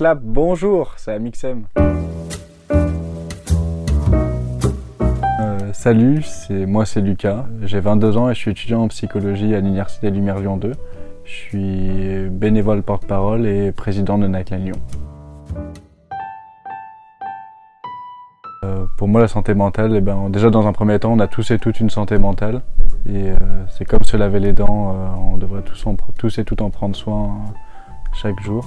clap, bonjour, c'est Amixem. Salut, moi c'est Lucas, j'ai 22 ans et je suis étudiant en psychologie à l'Université Lumière Lyon 2. Je suis bénévole porte-parole et président de Nightline Lyon. Pour moi la santé mentale, déjà dans un premier temps on a tous et toutes une santé mentale. Et c'est comme se laver les dents, on devrait tous et toutes en prendre soin chaque jour.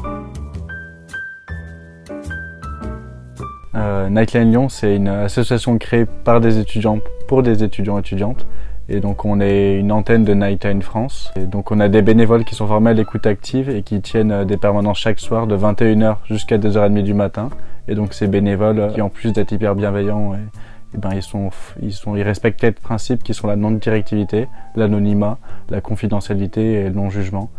Nightline Lyon, c'est une association créée par des étudiants pour des étudiants et étudiantes. Et donc on est une antenne de Nightline France. Et donc on a des bénévoles qui sont formés à l'écoute active et qui tiennent des permanences chaque soir de 21 h jusqu'à 2h30 du matin. Et donc ces bénévoles qui en plus d'être hyper bienveillants, ils respectent 4 principes qui sont la non-directivité, l'anonymat, la confidentialité et le non-jugement.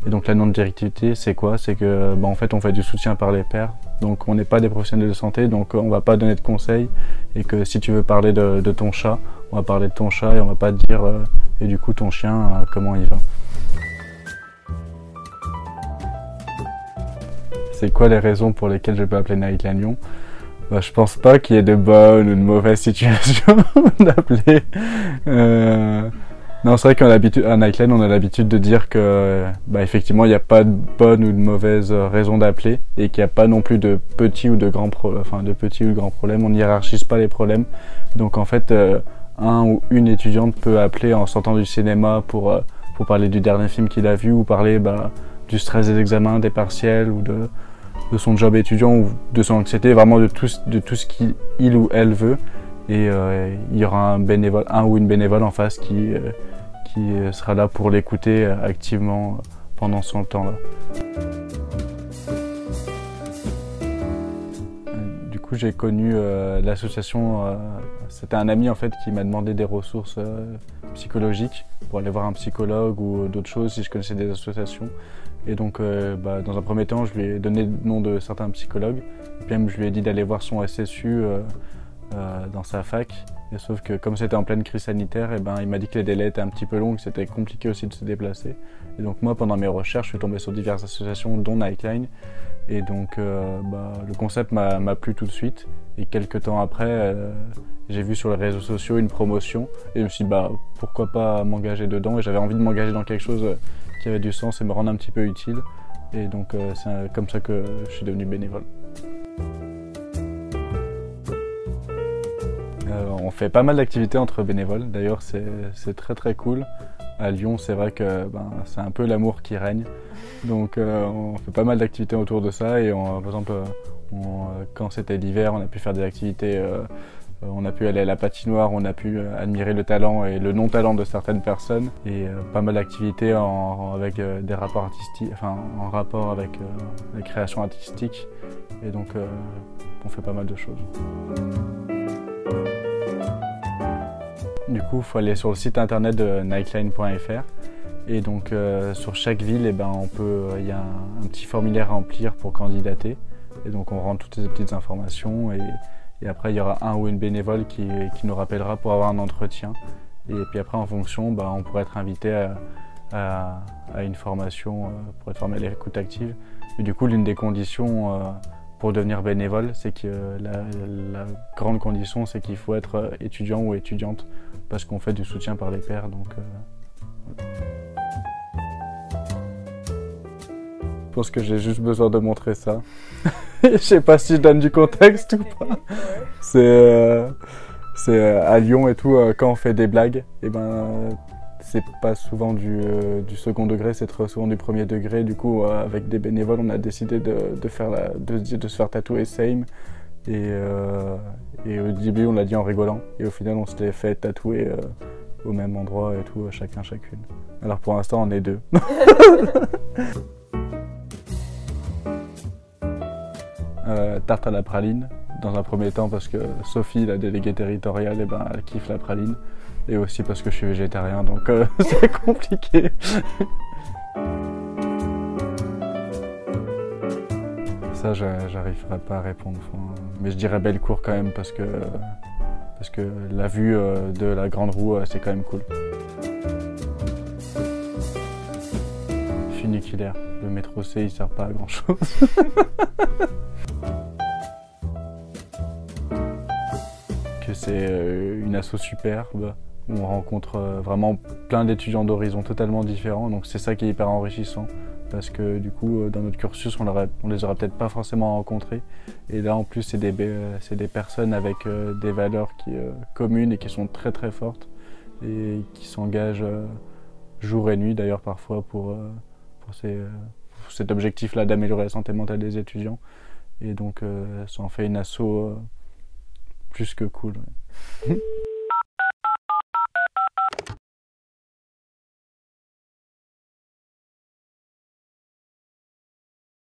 Et donc la non-directivité, c'est quoi? C'est que en fait on fait du soutien par les pairs. Donc on n'est pas des professionnels de santé, donc on va pas donner de conseils. Et que si tu veux parler de ton chat, on va parler de ton chat et on va pas te dire et du coup ton chien, comment il va. C'est quoi les raisons pour lesquelles je peux appeler Nightline Lyon? Je pense pas qu'il y ait de bonnes ou de mauvaises situations d'appeler. Non, c'est vrai qu'à Nightline, on a l'habitude de dire que, effectivement, il n'y a pas de bonne ou de mauvaise raison d'appeler et qu'il n'y a pas non plus de petits ou de grands problèmes. On ne hiérarchise pas les problèmes. Donc, en fait, un ou une étudiante peut appeler en sortant du cinéma pour parler du dernier film qu'il a vu ou parler du stress des examens, des partiels ou de son job étudiant ou de son anxiété, vraiment de tout ce qu'il ou elle veut. Et il y aura un ou une bénévole en face qui sera là pour l'écouter activement pendant son temps-là. Du coup, j'ai connu l'association, c'était un ami en fait qui m'a demandé des ressources psychologiques pour aller voir un psychologue ou d'autres choses si je connaissais des associations. Et donc, dans un premier temps, je lui ai donné le nom de certains psychologues. Et puis même, je lui ai dit d'aller voir son SSU dans sa fac. Et sauf que comme c'était en pleine crise sanitaire, il m'a dit que les délais étaient un petit peu longs, que c'était compliqué aussi de se déplacer. Et donc moi, pendant mes recherches, je suis tombé sur diverses associations, dont Nightline. Et donc le concept m'a plu tout de suite. Et quelques temps après, j'ai vu sur les réseaux sociaux une promotion. Et je me suis dit, pourquoi pas m'engager dedans. Et j'avais envie de m'engager dans quelque chose qui avait du sens et me rendre un petit peu utile. Et donc c'est comme ça que je suis devenu bénévole. On fait pas mal d'activités entre bénévoles, d'ailleurs c'est très très cool. À Lyon, c'est vrai que c'est un peu l'amour qui règne, donc on fait pas mal d'activités autour de ça. Et par exemple, quand c'était l'hiver, on a pu faire des activités, on a pu aller à la patinoire, on a pu admirer le talent et le non-talent de certaines personnes, et pas mal d'activités avec des rapports artistiques, en rapport avec la création artistique, et donc on fait pas mal de choses. Du coup, il faut aller sur le site internet de nightline.fr et donc sur chaque ville, il y a un petit formulaire à remplir pour candidater, et donc on rentre toutes ces petites informations et après il y aura un ou une bénévole qui nous rappellera pour avoir un entretien, et puis après en fonction, on pourrait être invité à une formation pour être formé à l'écoute active. Et du coup, l'une des conditions pour devenir bénévole, c'est que la grande condition, c'est qu'il faut être étudiant ou étudiante, parce qu'on fait du soutien par les pairs. Donc, voilà. Je pense que j'ai juste besoin de montrer ça. Je sais pas si je donne du contexte ou pas. C'est à Lyon et tout, quand on fait des blagues, c'est pas souvent du second degré, c'est très souvent du premier degré. Du coup, avec des bénévoles, on a décidé de se faire tatouer Same. Et au début, on l'a dit en rigolant. Et au final, on s'était fait tatouer au même endroit et tout, chacune. Alors pour l'instant, on est 2. Tarte à la praline, dans un premier temps parce que Sophie, la déléguée territoriale, elle kiffe la praline. Et aussi parce que je suis végétarien, donc c'est compliqué. Ça, j'arriverai pas à répondre. Mais je dirais Bellecour quand même, parce que la vue de la Grande Roue, c'est quand même cool. Funiculaire. Le métro C, il sert pas à grand chose. Que c'est une asso superbe où on rencontre vraiment plein d'étudiants d'horizons totalement différents, donc c'est ça qui est hyper enrichissant parce que du coup dans notre cursus on les aurait peut-être pas forcément rencontrés et là en plus c'est des personnes avec des valeurs communes et qui sont très très fortes et qui s'engagent jour et nuit d'ailleurs parfois pour cet objectif-là d'améliorer la santé mentale des étudiants et donc ça en fait une asso plus que cool. Ouais.